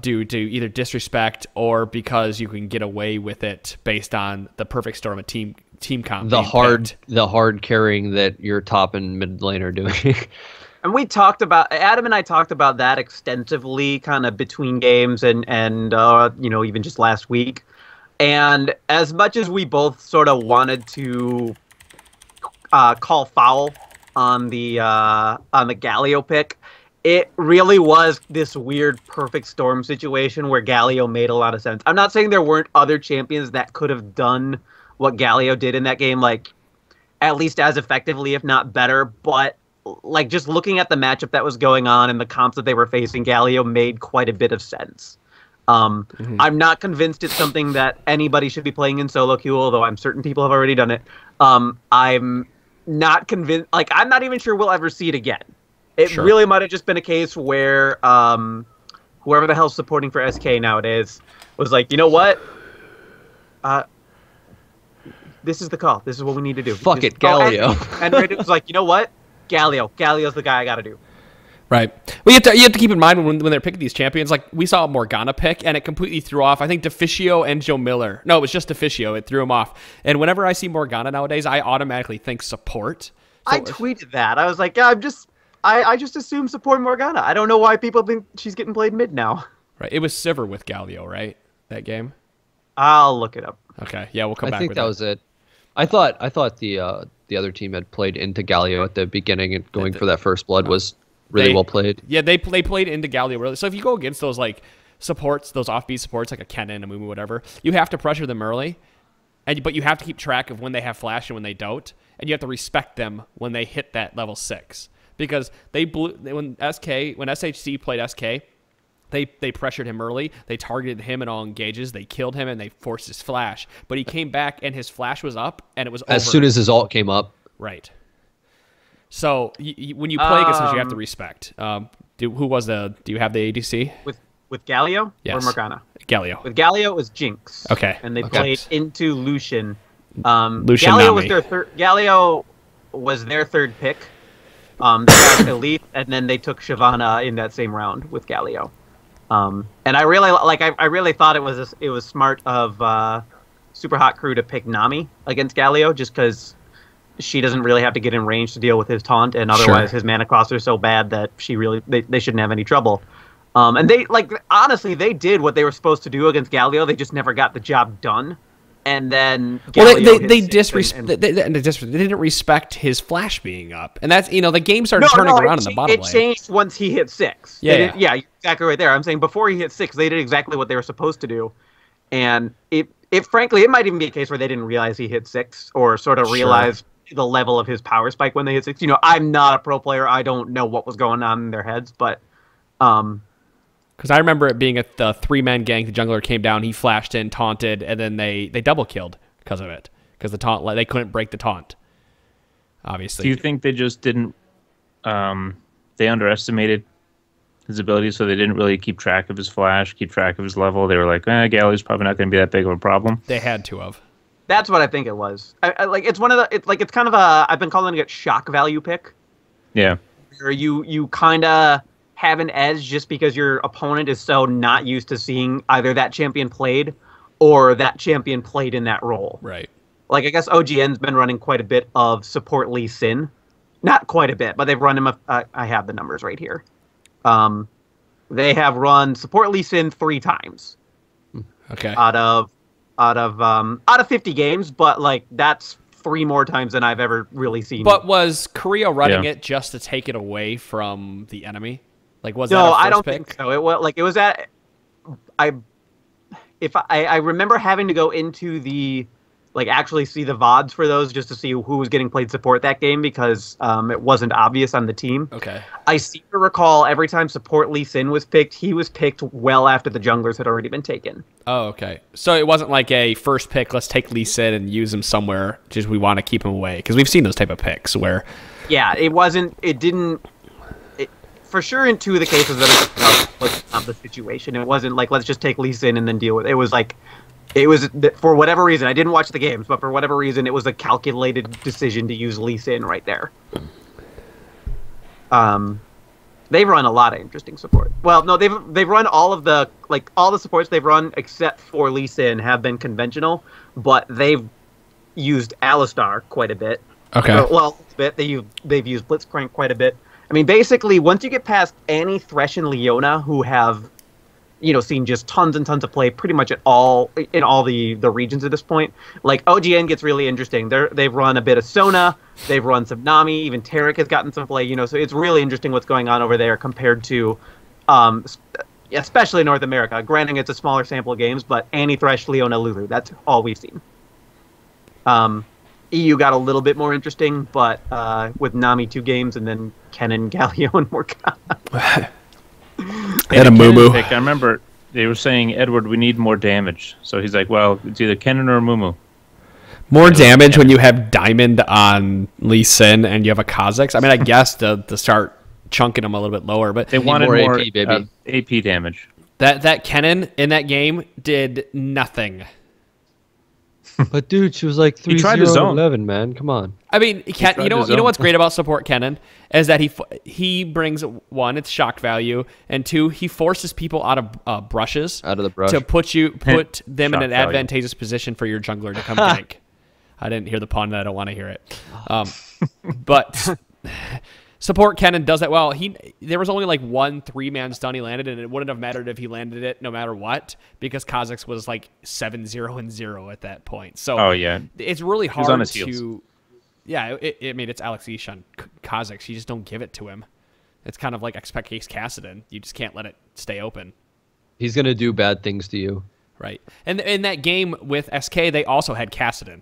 do to either disrespect or because you can get away with it based on the perfect storm of team comp. The hard carrying that your top and mid lane are doing. And Adam and I talked about that extensively, kind of between games and even just last week. And as much as we both sort of wanted to call foul on the Galio pick, it really was this weird perfect storm situation where Galio made a lot of sense. I'm not saying there weren't other champions that could have done what Galio did in that game, like at least as effectively, if not better, but like just looking at the matchup that was going on and the comps that they were facing, Galio made quite a bit of sense. I'm not convinced it's something that anybody should be playing in solo queue, although I'm certain people have already done it. I'm not convinced. Like, I'm not even sure we'll ever see it again. It really might have just been a case where whoever the hell's supporting for SK nowadays was like, you know what? This is the call. This is what we need to do. Fuck it, Galio. And Reddit was like, you know what? Galio's the guy I got to do. Right. Well, you have to keep in mind when they're picking these champions, like we saw Morgana pick, and it completely threw off, I think, Deficio and Joe Miller. No, it was just Deficio. It threw him off. And whenever I see Morgana nowadays, I automatically think support. So I tweeted that. I was like, yeah, I just assume support Morgana. I don't know why people think she's getting played mid now. Right. It was Sivir with Galio, right? That game? I'll look it up. Okay. Yeah, we'll come back I think with that was it. I thought the other team had played into Galio at the beginning, and going for that first blood was really well played. Yeah, they played into Galio really. So if you go against those like supports, those offbeat supports like a Kennen, a Mumu, whatever, you have to pressure them early, but you have to keep track of when they have flash and when they don't, and you have to respect them when they hit that level 6 because when SHC played SK. They pressured him early. They targeted him in all engages. They killed him, and they forced his flash. But he came back, and his flash was up, and it was over. As soon as his ult came up. Right. So when you play against us, you have to respect. Do you have the ADC? With Galio yes. or Morgana? Galio. With Galio, it was Jinx. Okay. And they played into Lucian. Lucian Galio Nami. was their third. Galio was their third pick. They got Elite, and then they took Shyvana in that same round with Galio. And I really thought it was smart of Super Hot Crew to pick Nami against Galio, just because she doesn't really have to get in range to deal with his taunt, and otherwise his mana costs are so bad that they shouldn't have any trouble. And they honestly they did what they were supposed to do against Galio. They just never got the job done. And then they didn't respect his flash being up, and that's the game started turning around in the bottom lane. It changed once he hit 6. Yeah, you're exactly right there. I'm saying before he hit 6, they did exactly what they were supposed to do, and frankly it might even be a case where they didn't realize he hit 6 or sort of realize the level of his power spike when they hit 6. I'm not a pro player. I don't know what was going on in their heads, but because I remember it being a 3-man gank. The jungler came down, he flashed in, taunted, and then they double killed because of it. Because the taunt, they couldn't break the taunt. obviously. Do you think they just didn't? They underestimated his abilities, so they didn't really keep track of his flash, keep track of his level. They were like, Galio's probably not going to be that big of a problem. They had to have. That's what I think it was. It's one of the. It's kind of a. I've been calling it shock value pick. Yeah. Where you kind of have an edge just because your opponent is so not used to seeing either that champion played or that champion played in that role. Right. Like, I guess OGN's been running quite a bit of support Lee Sin. Not quite a bit, but they've run him. I have the numbers right here. They have run support Lee Sin 3 times. Okay. Out of 50 games, but like that's 3 more times than I've ever really seen. But was Korea running it just to take it away from the enemy? Like, was that no? a first I don't pick? think so. It was at. I remember having to go into the. Like, actually see the VODs for those just to see who was getting played support that game because it wasn't obvious on the team. Okay. I seem to recall every time support Lee Sin was picked, he was picked well after the junglers had already been taken. Oh, okay. So it wasn't like a first pick, let's take Lee Sin and use him somewhere, just we want to keep him away. Because we've seen those type of picks where... Yeah, for sure in 2 of the cases that was not the situation. It wasn't like, let's just take Lee Sin and then deal with it. It was like... It was, for whatever reason, I didn't watch the games, but for whatever reason, it was a calculated decision to use Lee Sin right there. They've run a lot of interesting support. Well, no, they've run all the supports they've run except for Lee Sin have been conventional, but they've used Alistar quite a bit. Okay. Well, a bit. They've used Blitzcrank quite a bit. I mean, basically, once you get past Annie, Thresh, and Leona, who have seen just tons and tons of play pretty much in all the regions at this point. Like, OGN gets really interesting. They've run a bit of Sona, they've run some Nami, even Tarek has gotten some play, so it's really interesting what's going on over there compared to, especially North America. Granting it's a smaller sample of games, but Annie, Thresh, Leona, Lulu, that's all we've seen. EU got a little bit more interesting, but with Nami 2 games and then Kennen, Galio, and Morgana. And a Mumu. I remember they were saying, Edward, we need more damage. So he's like, well, it's either Kennen or Mumu. More damage when you have Diamond on Lee Sin and you have a Kha'Zix. I mean, I guess to start chunking them a little bit lower, but they wanted more AP, baby. AP damage. That Kennen in that game did nothing. But dude, she was like 3-0-11, man. Come on. I mean, you know what's great about support Kennen is that he brings, 1, it's shock value, and 2, he forces people out of brushes, out of the brush, to put them in an value. Advantageous position for your jungler to come gank. I didn't hear the pun, and I don't want to hear it. But support Kennen does that well. There was only like 1 3-man stun he landed, and it wouldn't have mattered if he landed it no matter what, because Kha'Zix was like 7-0-0 at that point. So it's really hard on his to. heels. Yeah, I mean, it's Alex Ish on Kha'Zix. You just don't give it to him. It's kind of like expect Case Kassadin. You just can't let it stay open. He's gonna do bad things to you. Right. And in that game with SK, they also had Kassadin.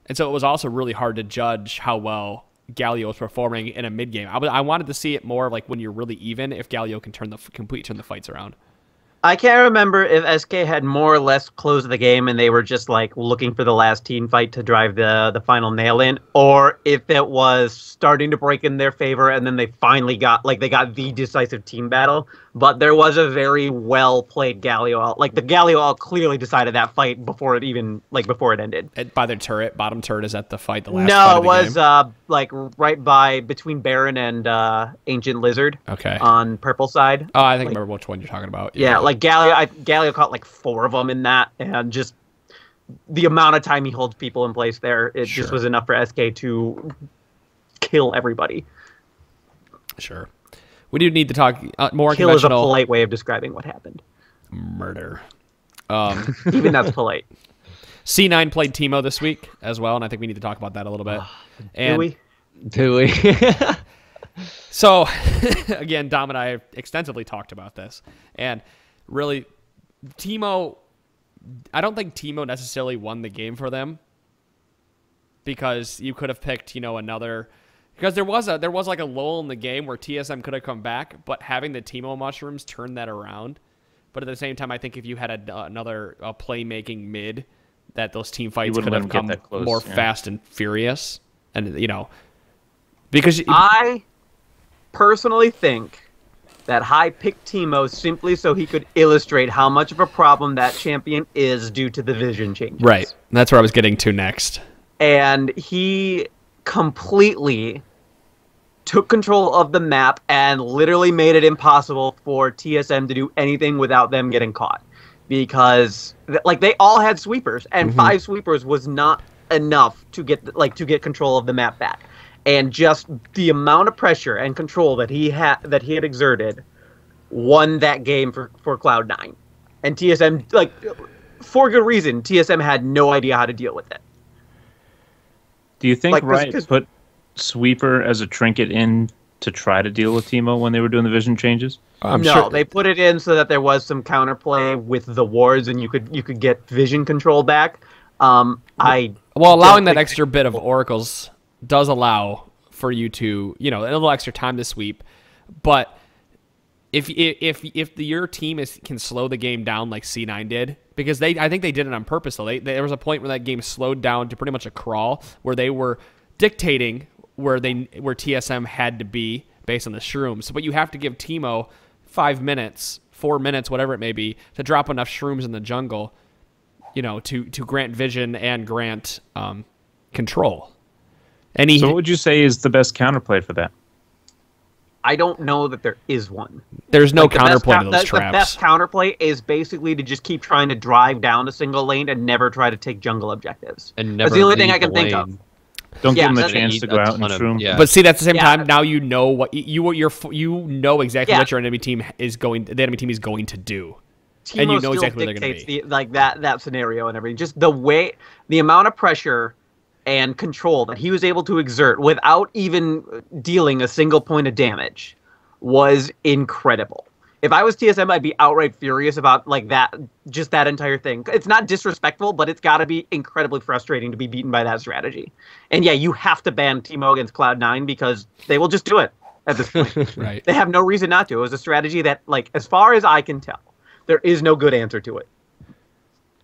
And so it was also really hard to judge how well Galio was performing in a mid game. I wanted to see it more like when you're really even, if Galio can turn the fights around. I can't remember if SK had more or less closed the game and they were just like looking for the last team fight to drive the final nail in, or if it was starting to break in their favor and then they finally got the decisive team battle. But there was a very well played Galio ult. Like the Galio ult clearly decided that fight before it ended. By their turret, bottom turret is at the fight. The last. No, fight it of the was game. like right by between Baron and Ancient Lizard. Okay. On purple side. Oh, I think I remember which one you're talking about. Yeah, like Galio caught like 4 of them in that, and just the amount of time he holds people in place there, it just was enough for SK to kill everybody. Sure. We do need to talk more Kill is a conventional. polite way of describing what happened. Murder. Even that's polite. C9 played Teemo this week as well, and I think we need to talk about that a little bit. Do we? So, again, Dom and I have extensively talked about this. And really, Teemo, I don't think Teemo necessarily won the game for them, because you could have picked, another... Because there was like a lull in the game where TSM could have come back, but having the Teemo mushrooms turn that around. But at the same time, I think if you had another playmaking mid, that those team fights could have come more fast and furious. And, Because I personally think that High picked Teemo simply so he could illustrate how much of a problem that champion is due to the vision changes. Right. That's where I was getting to next. And he completely took control of the map and literally made it impossible for TSM to do anything without them getting caught. Because like they all had sweepers, and 5 sweepers was not enough to get control of the map back. And just the amount of pressure and control that he had exerted won that game for Cloud9. And TSM, like, for good reason, TSM had no idea how to deal with it. Do you think Like, Riot put Sweeper as a trinket in to try to deal with Teemo when they were doing the vision changes? I'm no, sure they put it in so that there was some counterplay with the wards, and you could get vision control back. Allowing that extra bit of oracles does allow for you to, a little extra time to sweep, but if your team can slow the game down like C9 did, because I think they did it on purpose though. There was a point where that game slowed down to pretty much a crawl where they were dictating where TSM had to be based on the shrooms. But you have to give Teemo 5 minutes, 4 minutes, whatever it may be, to drop enough shrooms in the jungle, to grant vision and grant control. So what would you say is the best counterplay for that? I don't know that there is one. There's no counterplay to those traps. The best counterplay is basically to just keep trying to drive down a single lane and never try to take jungle objectives. And never That's the only thing I leave can the think lane. of. Don't give them a that's- chance to go out and shroom. Yeah. But see, that's the same Yeah. time. Now you know what exactly Yeah. what your enemy team is going. The enemy team is going to do, Teemo and you know still exactly where they're going to dictates be. that scenario and everything. Just the amount of pressure and control that he was able to exert without even dealing a single point of damage was incredible. If I was TSM, I'd be outright furious about that entire thing. It's not disrespectful, but it's got to be incredibly frustrating to be beaten by that strategy. And yeah, you have to ban Teemo against Cloud9 because they will just do it at this point. Right. They have no reason not to. It was a strategy that, as far as I can tell, there is no good answer to it.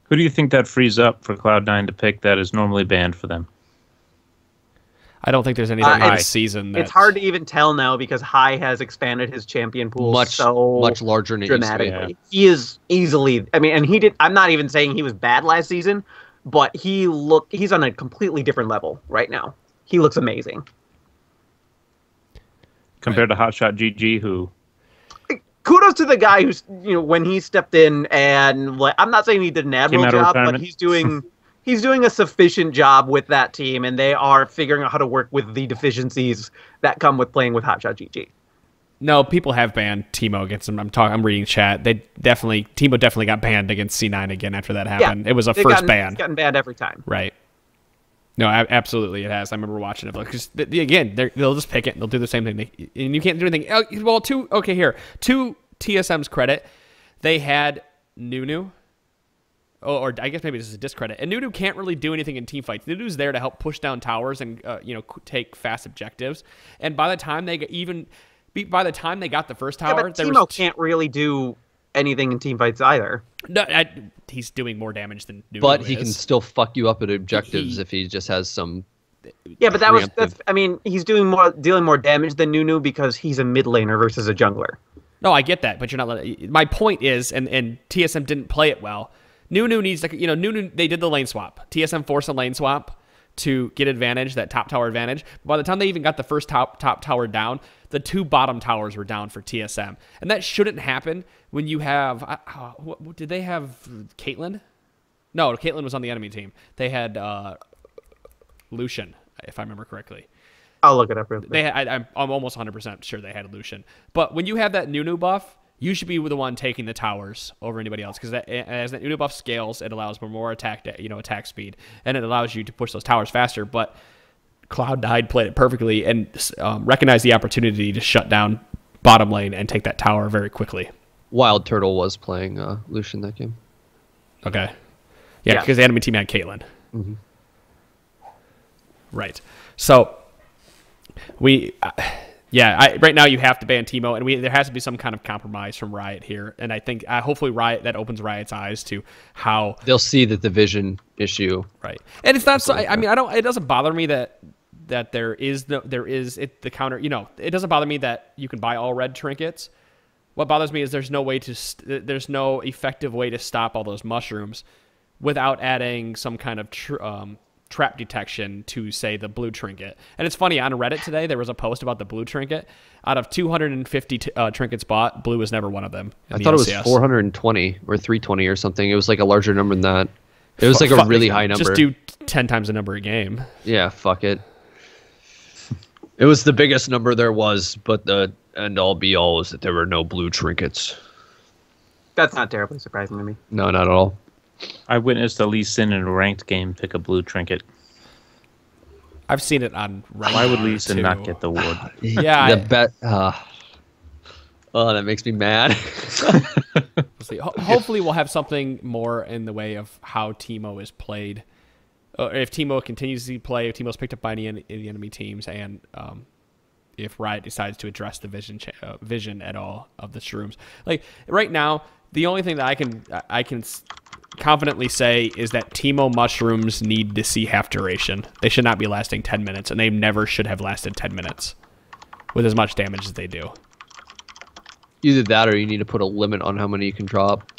Who do you think that frees up for Cloud9 to pick that is normally banned for them? I don't think there's anything this season. It's hard to even tell now because High has expanded his champion pool much larger than it used to be. dramatically. He is easily. I mean, and he did. I'm not even saying he was bad last season, but he's on a completely different level right now. He looks amazing. Compared to Hotshot GG, who Kudos to the guy who's when he stepped in and I'm not saying he did an admirable out of job, but retirement. he's doing a sufficient job with that team, and they are figuring out how to work with the deficiencies that come with playing with Hotshot GG. No, people have banned Teemo against him. I'm reading chat. Teemo definitely got banned against C9 again after that happened. It was a first ban. It's gotten banned every time. Right. No, absolutely it has. I remember watching it. Because, again, they'll just pick it and they'll do the same thing. And you can't do anything. Well, to TSM's credit, they had Nunu. Or I guess maybe this is a discredit. And Nunu can't really do anything in team fights. Nunu's there to help push down towers and take fast objectives. And by the time they got the first tower, but Teemo can't really do anything in team fights either. No, he's doing more damage than Nunu But he is. can still fuck you up at objectives if he just has some. Yeah, but he's dealing more damage than Nunu because he's a mid laner versus a jungler. No, I get that, but you're not. My point is, and TSM didn't play it well. Nunu needs Nunu. They did the lane swap. TSM forced a lane swap to get advantage, that top tower advantage. By the time they even got the first top tower down, the 2 bottom towers were down for TSM, and that shouldn't happen when you have. Did they have Caitlyn? No, Caitlyn was on the enemy team. They had Lucian, if I remember correctly. I'll look it up real quick. I'm almost 100% sure they had Lucian. But when you have that Nunu buff, you should be the one taking the towers over anybody else, because as that Nunu buff scales, it allows for more attack speed, and it allows you to push those towers faster. But Cloud9 played it perfectly and recognized the opportunity to shut down bottom lane and take that tower very quickly. Wild Turtle was playing Lucian that game. Okay. Yeah, because the enemy team had Caitlyn. Mm-hmm. Right. So right now you have to ban Teemo, and there has to be some kind of compromise from Riot here. And I think hopefully that opens Riot's eyes to how they'll see that the vision issue. Right. And it's not so. I mean, it doesn't bother me that that there is the counter. You know, it doesn't bother me that you can buy all red trinkets. What bothers me is there's no effective way to stop all those mushrooms without adding some kind of trap detection to, say, the blue trinket. And it's funny, on Reddit today, there was a post about the blue trinket. Out of 250 trinkets bought, blue was never one of them. I thought it was 420 or 320 or something. It was like a larger number than that. It was like a really high number. Just do 10 times the number a game. Yeah, fuck it. It was the biggest number there was, but the end-all be-all is that there were no blue trinkets. That's not terribly surprising to me. No, not at all. I witnessed a Lee Sin in a ranked game pick a blue trinket. I've seen it on Reddit. Why would Lee Sin too. not get the award? Yeah. Oh, that makes me mad. We'll see. Hopefully we'll have something more in the way of how Teemo is played. If Teemo continues to play, if Teemo's picked up by the enemy teams, and if Riot decides to address the vision at all of the shrooms. Like right now, the only thing that I can confidently say is that Teemo mushrooms need to see half duration. They should not be lasting 10 minutes, and they never should have lasted 10 minutes with as much damage as they do. Either that or you need to put a limit on how many you can drop.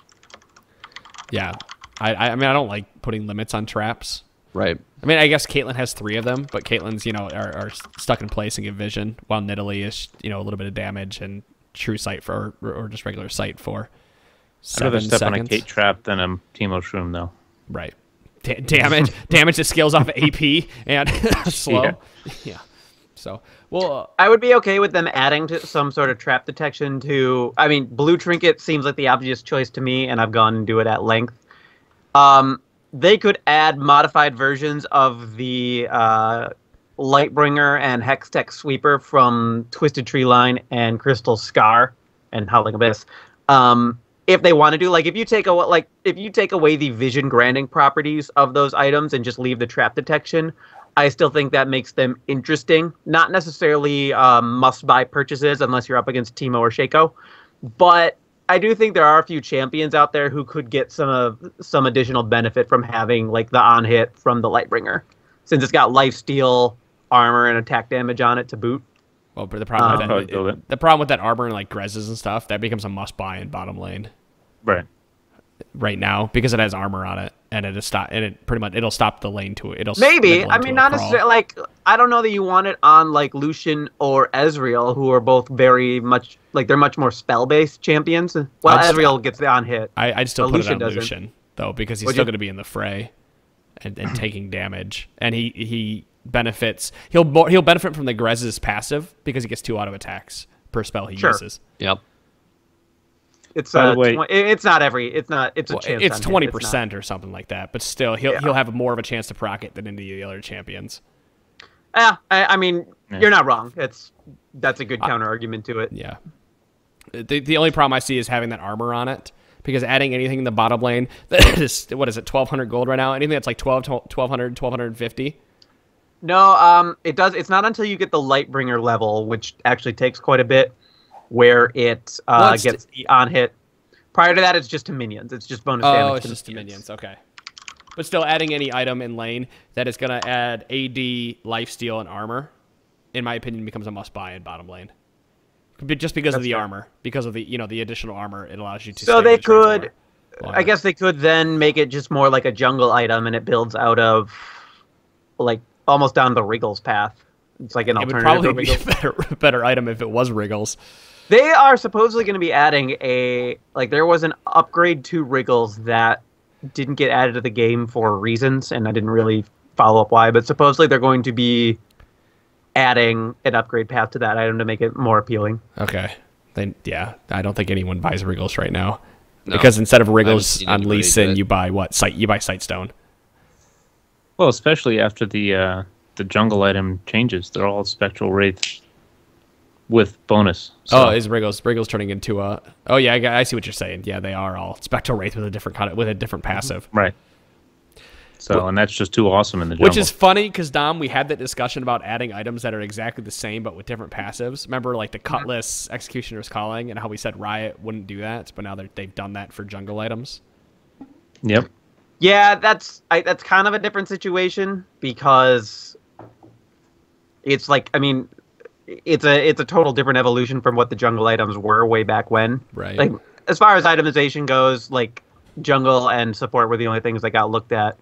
Yeah. I mean, I don't like putting limits on traps. Right. I mean, I guess Caitlyn has 3 of them, but Caitlyn's, are stuck in place and give vision, while Nidalee is, a little bit of damage and true sight or just regular sight for 7 I'd rather step seconds. on a Kate trap than a Teemo shroom, though. Right. Damage that scales off AP and slow. Yeah. So, well, I would be okay with them adding to some sort of trap detection to. I mean, blue trinket seems like the obvious choice to me, and I've gone and do it at length. They could add modified versions of the Lightbringer and Hextech Sweeper from Twisted Tree Line and Crystal Scar and Howling Abyss. If they want to do, like, if you take away the vision granting properties of those items and just leave the trap detection, I still think that makes them interesting. Not necessarily must-buy purchases unless you're up against Teemo or Shaco, but I do think there are a few champions out there who could get some additional benefit from having like the on hit from the Lightbringer, since it's got lifesteal, armor, and attack damage on it to boot. Well, but the problem with that armor and like Grez's and stuff, that becomes a must buy in bottom lane. Right now, because it has armor on it, and it'll stop the lane to it. Maybe. I mean, not necessarily. Like, I don't know that you want it on like Lucian or Ezreal, who are both very much like they're much more spell based champions. Well, Ezreal gets the on hit. I'd still put it on Lucian though, because he's still going to be in the fray and taking damage, and he benefits. He'll benefit from the Grez's passive because he gets 2 auto attacks per spell he uses. Yep. It's it's not it's a chance. It's 20% or something like that, but still he'll have more of a chance to proc it than any of the other champions. Yeah, I mean, you're not wrong. That's a good counter argument to it. Yeah. The only problem I see is having that armor on it, because adding anything in the bottom lane that is, what is it, 1,200 gold right now? Anything that's like 1,200, 1,250. No, it does. It's not until you get the Lightbringer level, which actually takes quite a bit, where it gets the on hit. Prior to that, it's just to minions. It's just bonus damage. Oh, it's just to minions. Okay. But still, adding any item in lane that is going to add AD, lifesteal, and armor, in my opinion, becomes a must-buy in bottom lane. Just because of the armor, because of the additional armor, it allows you to. So they could, I guess they could then make it just more like a jungle item, and it builds out of, like, almost down the Wriggles path. It's like an alternative. It would probably be a better item if it was Wriggles. They are supposedly going to be adding there was an upgrade to Wriggles that didn't get added to the game for reasons, and I didn't really follow up why, but supposedly they're going to be adding an upgrade path to that item to make it more appealing. Okay. Then, yeah, I don't think anyone buys Wriggles right now. No, because instead of Wriggles on Lee Sin, you buy what? You buy Sightstone. Well, especially after the jungle item changes. They're all Spectral Wraith with bonus. So. Oh, is Wriggles turning into a... Oh, yeah, I see what you're saying. Yeah, they are all Spectral Wraith with a different passive. Right. So, and that's just too awesome in the jungle. Which is funny, because, Dom, we had that discussion about adding items that are exactly the same, but with different passives. Remember, like, the Cutlass, Executioner's Calling, and how we said Riot wouldn't do that, but now they've done that for jungle items? Yep. Yeah, that's kind of a different situation, because It's like, I mean, it's a total different evolution from what the jungle items were way back when. Right. Like, as far as itemization goes, like, jungle and support were the only things that got looked at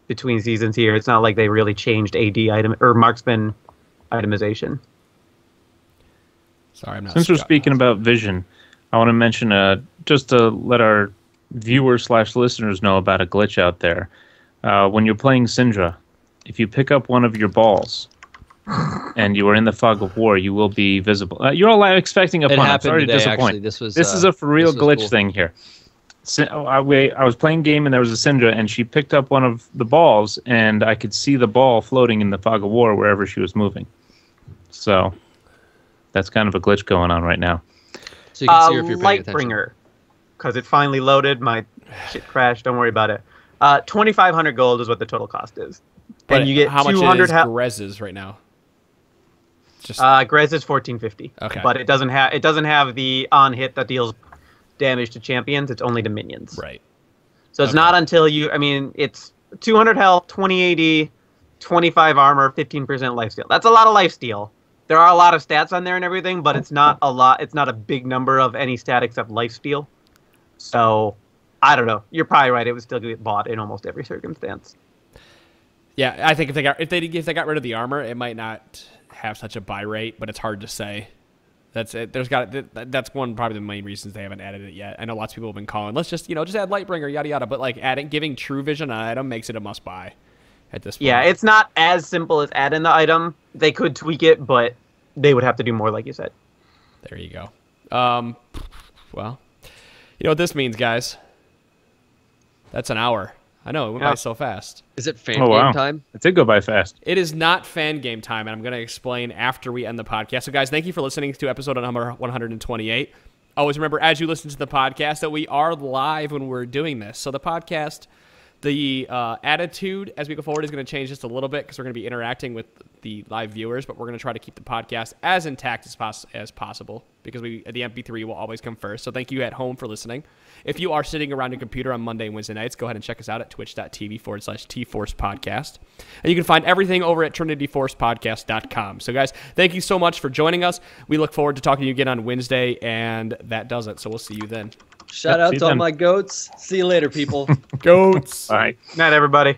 between seasons here. It's not like they really changed AD item or marksman itemization. Sorry, I'm not. Since we're speaking about vision, I want to mention just to let our viewers/listeners know about a glitch out there. When you're playing Syndra, if you pick up one of your balls and you are in the fog of war, you will be visible. You're all expecting a pun. I'm sorry to disappoint. This is a for real glitch thing here. I was playing game and there was a Syndra and she picked up one of the balls and I could see the ball floating in the fog of war wherever she was moving. So that's kind of a glitch going on right now. So you can see her if you're paying attention. Lightbringer, because it finally loaded. My shit crashed. Don't worry about it. 2,500 gold is what the total cost is. But and you get how much 200 is Grez's right now? Just Grez is 1450. Okay. But it doesn't have the on hit that deals damage to champions. It's only to minions. right. So it's not until you. I mean, it's 200 health, 20 AD, 25 armor, 15% lifesteal. That's a lot of lifesteal. There are a lot of stats on there and everything, but it's not a lot. It's not a big number of any stat except lifesteal. So I don't know. You're probably right. It would still get bought in almost every circumstance. Yeah, I think if they got rid of the armor, it might not have such a buy rate, but it's hard to say. That's it. That's one probably the main reasons they haven't added it yet. I know lots of people have been calling. Let's just add Lightbringer, yada yada. But like giving True Vision an item makes it a must buy at this point. Yeah, it's not as simple as add in the item. They could tweak it, but they would have to do more, like you said. There you go. Well, you know what this means, guys? That's an hour. I know, it went by so fast. Is it fan game time? It did go by fast. It is not fan game time, and I'm going to explain after we end the podcast. So, guys, thank you for listening to episode number 128. Always remember, as you listen to the podcast, that we are live when we're doing this. So the podcast, the attitude as we go forward is going to change just a little bit because we're going to be interacting with the live viewers, but we're going to try to keep the podcast as intact as possible because the MP3 will always come first. So thank you at home for listening. If you are sitting around your computer on Monday and Wednesday nights, go ahead and check us out at twitch.tv/TForce Podcast. And you can find everything over at trinityforcepodcast.com. So, guys, thank you so much for joining us. We look forward to talking to you again on Wednesday, and that does it. So we'll see you then. Shout out to all my goats. See you later, people. Goats. Bye. Night, everybody.